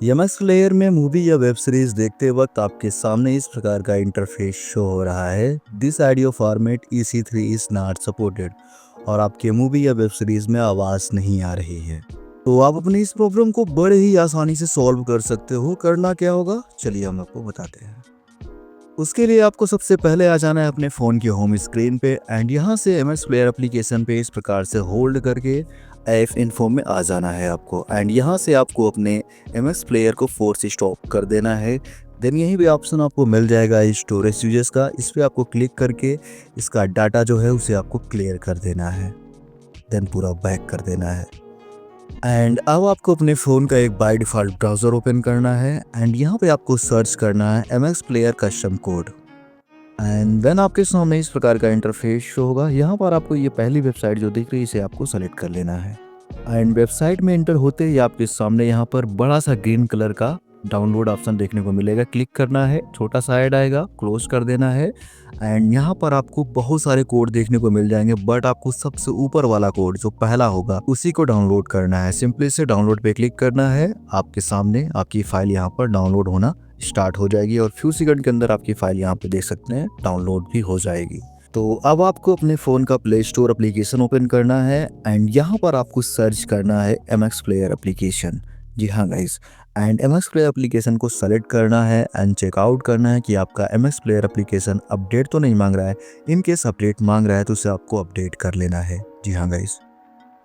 यमएक्स player में movie या web series देखते वक्त आपके सामने इस प्रकार का इंटरफेस शो हो रहा है। This audio format EC3 is not supported और आपके मूवी या वेब सीरीज में आवाज़ नहीं आ रही है। तो आप अपनी इस प्रॉब्लम को बड़े ही आसानी से सॉल्व कर सकते हो। करना क्या होगा, चलिए हम आपको बताते हैं। उसके लिए आपको सबसे पहले आ जाना है अपने फ़ोन की होम स्क्रीन पे एंड यहाँ से एमएक्स प्लेयर एप्लीकेशन पे इस प्रकार से होल्ड करके एफ इन्फो में आ जाना है आपको एंड यहाँ से आपको अपने एमएक्स प्लेयर को फोर्स स्टॉप कर देना है। देन यहीं पे ऑप्शन आपको मिल जाएगा स्टोरेज यूजेस का, इस पर आपको क्लिक करके इसका डाटा जो है उसे आपको क्लियर कर देना है। देन पूरा बैक कर देना है एंड अब आपको अपने फ़ोन का एक बाय डिफ़ॉल्ट ब्राउज़र ओपन करना है एंड यहाँ पे आपको सर्च करना है MX player custom code and then आपके सामने इस प्रकार का इंटरफेस शो होगा। यहाँ पर आपको ये पहली वेबसाइट जो दिख रही है इसे आपको सेलेक्ट कर लेना है एंड वेबसाइट में एंटर होते ही आपके सामने यहाँ पर बड़ा सा ग्रीन कलर का डाउनलोड ऑप्शन देखने को मिलेगा। क्लिक करना है, छोटा सा ऐड आएगा, क्लोज कर देना है एंड यहाँ पर आपको बहुत सारे कोड देखने को मिल जाएंगे बट आपको सबसे ऊपर वाला कोड जो पहला होगा उसी को डाउनलोड करना है। सिंपली से डाउनलोड पे क्लिक करना है, आपके सामने आपकी फाइल यहाँ पर डाउनलोड होना स्टार्ट हो जाएगी और फ्यू सेकंड के अंदर आपकी फाइल यहाँ पे देख सकते हैं डाउनलोड भी हो जाएगी। तो अब आपको अपने फ़ोन का प्ले स्टोर एप्लीकेशन ओपन करना है एंड यहाँ पर आपको सर्च करना है एमएक्स प्लेयर एप्लीकेशन। जी हाँ guys, and MX player application को सेलेक्ट करना है एंड चेकआउट करना है कि आपका एमएक्स प्लेयर एप्लीकेशन अपडेट तो नहीं मांग रहा है। इन केस अपडेट मांग रहा है तो उसे आपको अपडेट कर लेना है। जी हाँ गाइस,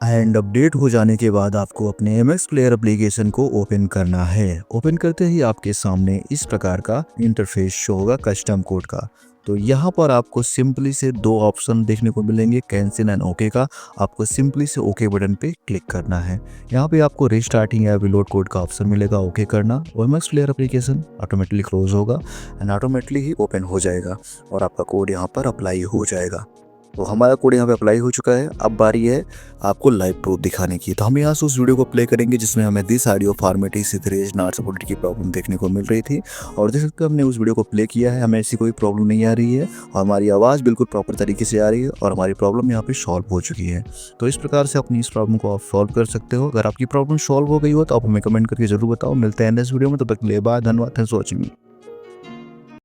एंड अपडेट हो जाने के बाद आपको अपने एमएक्स प्लेयर एप्लीकेशन को ओपन करना है। ओपन करते ही आपके सामने इस प्रकार का इंटरफेस शो होगा कस्टम कोड का। तो यहाँ पर आपको सिंपली से दो ऑप्शन देखने को मिलेंगे, कैंसिल एंड ओके का। आपको सिंपली से ओके बटन पे क्लिक करना है। यहाँ पे आपको रीस्टार्टिंग या रिलोड कोड का ऑप्शन मिलेगा, ओके करना। MX player application automatically close होगा एंड ऑटोमेटिकली ही ओपन हो जाएगा और आपका कोड यहाँ पर अप्लाई हो जाएगा। तो हमारा कोड यहाँ पे अप्लाई हो चुका है। अब बारी है आपको लाइव प्रूफ दिखाने की। तो हम यहाँ से उस वीडियो को प्ले करेंगे जिसमें हमें this audio format EC3 is not supported की प्रॉब्लम देखने को मिल रही थी और देख सकते हो हमने उस वीडियो को प्ले किया है, हमें ऐसी कोई प्रॉब्लम नहीं आ रही है और हमारी आवाज़ बिल्कुल प्रॉपर तरीके से आ रही है और हमारी प्रॉब्लम यहाँ पे सॉल्व हो चुकी है। तो इस प्रकार से अपनी इस प्रॉब्लम को आप सॉल्व कर सकते हो। अगर आपकी प्रॉब्लम सॉल्व हो गई हो तो आप हमें कमेंट करके जरूर बताओ। मिलते हैं नेक्स्ट वीडियो में, तब तक के लिए बाय, धन्यवाद, थैंक्स फॉर वॉचिंग।